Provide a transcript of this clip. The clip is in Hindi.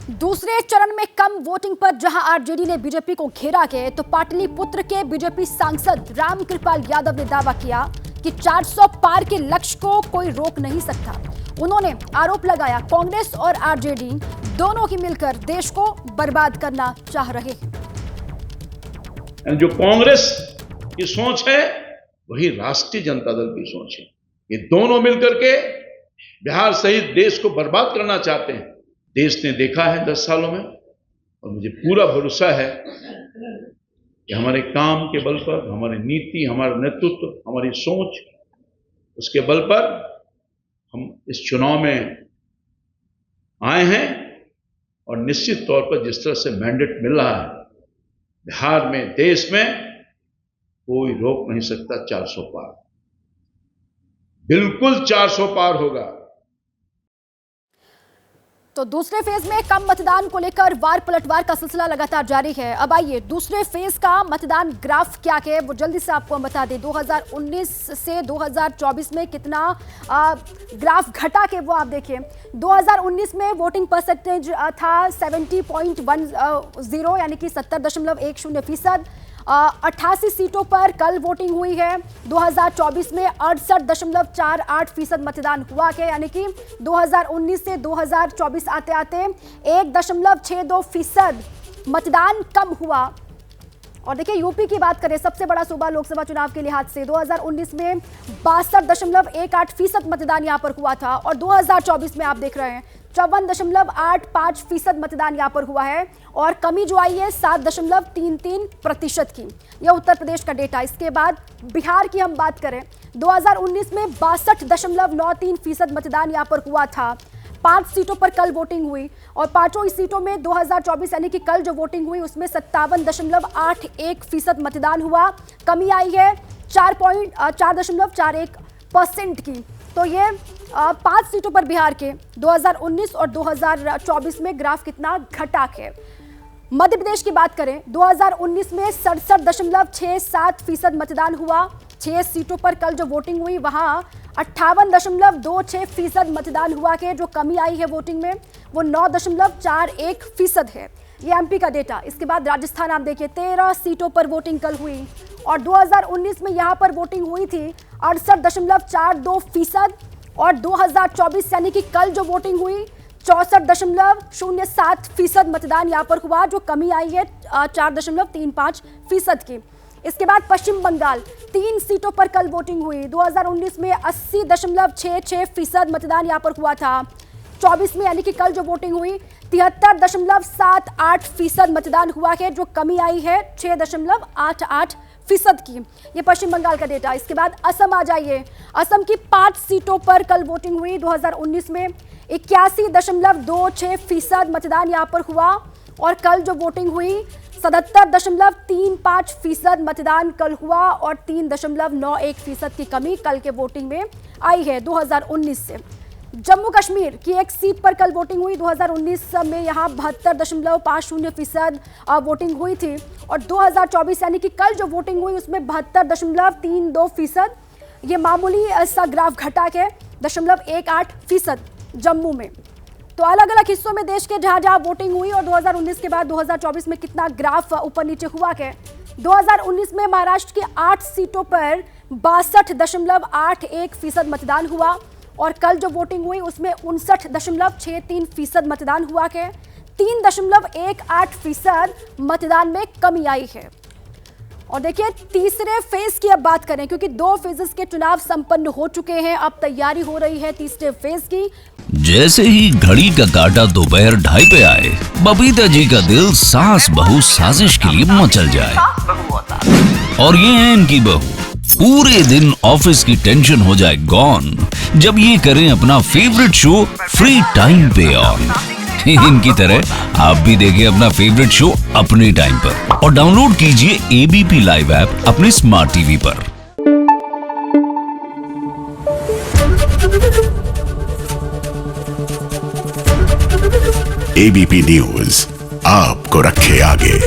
दूसरे चरण में कम वोटिंग पर जहां आरजेडी ने बीजेपी को घेरा के तो पाटलिपुत्र के बीजेपी सांसद रामकृपाल यादव ने दावा किया कि 400 पार के लक्ष्य को कोई रोक नहीं सकता। उन्होंने आरोप लगाया कांग्रेस और आरजेडी दोनों की मिलकर देश को बर्बाद करना चाह रहे हैं। जो कांग्रेस की सोच है वही राष्ट्रीय जनता दल की सोच है। ये दोनों मिलकर के बिहार सहित देश को बर्बाद करना चाहते हैं। देश ने देखा है 10 सालों में और मुझे पूरा भरोसा है कि हमारे काम के बल पर, हमारी नीति, हमारा नेतृत्व, हमारी सोच, उसके बल पर हम इस चुनाव में आए हैं और निश्चित तौर पर जिस तरह से मैंडेट मिल रहा है बिहार में, देश में कोई रोक नहीं सकता। 400 पार, बिल्कुल 400 पार होगा। तो दूसरे फेज में कम मतदान को लेकर वार पलटवार का सिलसिला लगातार जारी है। अब आइए दूसरे फेज का मतदान ग्राफ क्या है वो जल्दी से आपको हम बता दें। 2019 से 2024 में कितना ग्राफ घटा के वो आप देखिए। 2019 में वोटिंग परसेंटेज था 70.10 यानी कि 70.10%। 88 सीटों पर कल वोटिंग हुई है। 2024 में 68.48% मतदान हुआ है, यानी कि 2019 से 2024 आते आते 1.62% मतदान कम हुआ। और देखिए यूपी की बात करें, सबसे बड़ा सूबा लोकसभा चुनाव के लिहाज से 2019 में 62.18% मतदान यहां पर हुआ था और 2024 में आप देख रहे हैं 54.85% मतदान यहाँ पर हुआ है और कमी जो आई है 7.33% की। यह उत्तर प्रदेश का डेटा। इसके बाद बिहार की हम बात करें, 2019 में 62.93% मतदान यहाँ पर हुआ था। 5 सीटों पर कल वोटिंग हुई और पांचों सीटों में 2024 यानी कि कल जो वोटिंग हुई उसमें 57.81% मतदान हुआ। कमी आई है 4.41% की। तो ये 5 सीटों पर बिहार के 2019 और 2024 में ग्राफ कितना घटा है। मध्य प्रदेश की बात करें, 2019 में 67.67% मतदान हुआ। 6 सीटों पर कल जो वोटिंग हुई वहां 58.26% मतदान हुआ के। जो कमी आई है वोटिंग में वो 9.41% है। ये एमपी का डेटा। इसके बाद राजस्थान आप देखिए, 13 सीटों पर वोटिंग कल हुई और 2019 में यहाँ पर वोटिंग हुई थी 68.42% और 2024 यानी कि कल जो वोटिंग हुई 64.07% मतदान यहाँ पर हुआ। जो कमी आई है 4.35% की। इसके बाद पश्चिम बंगाल, 3 सीटों पर कल वोटिंग हुई। 2019 में 80.66% मतदान यहाँ पर हुआ था। 24 में यानी कि कल जो वोटिंग हुई 73.78% मतदान हुआ है। जो कमी आई है 6.88% की। ये पश्चिम बंगाल का डेटा। इसके बाद असम आ जाइए। असम की 5 सीटों पर कल वोटिंग हुई। 2019 में 81.26% मतदान यहाँ पर हुआ और कल जो वोटिंग हुई 77.35% मतदान कल हुआ और 3.91% की कमी कल के वोटिंग में आई है 2019 से। जम्मू कश्मीर की 1 सीट पर कल वोटिंग हुई। 2019 में यहाँ 72.50% वोटिंग हुई थी और 2024 यानी कि कल जो वोटिंग हुई उसमें 72.32%। ये मामूली सा ग्राफ घटा के 0.18% जम्मू में। तो अलग अलग हिस्सों में देश के जहां वोटिंग हुई और 2019 के बाद 2024 में कितना ग्राफ ऊपर नीचे हुआ है। 2019 में महाराष्ट्र की 8 सीटों पर 62.81% मतदान हुआ और कल जो वोटिंग हुई उसमें 59.63% मतदान हुआ है। 3.18% मतदान में कमी आई है। और देखिए तीसरे फेज की अब बात करें, क्योंकि 2 फेजेस के चुनाव संपन्न हो चुके हैं। अब तैयारी हो रही है तीसरे फेज की। जैसे ही घड़ी का काटा दोपहर 2:30 पे आए, बबीता जी का दिल सास बहू साजिश के लिए मचल जाए। और ये है इनकी बहू, पूरे दिन ऑफिस की टेंशन हो जाए गॉन जब ये करें अपना फेवरेट शो फ्री टाइम पे ऑन। इनकी तरह आप भी देखें अपना फेवरेट शो अपने टाइम पर और डाउनलोड कीजिए एबीपी लाइव ऐप अपने स्मार्ट टीवी पर। एबीपी न्यूज आपको रखे आगे।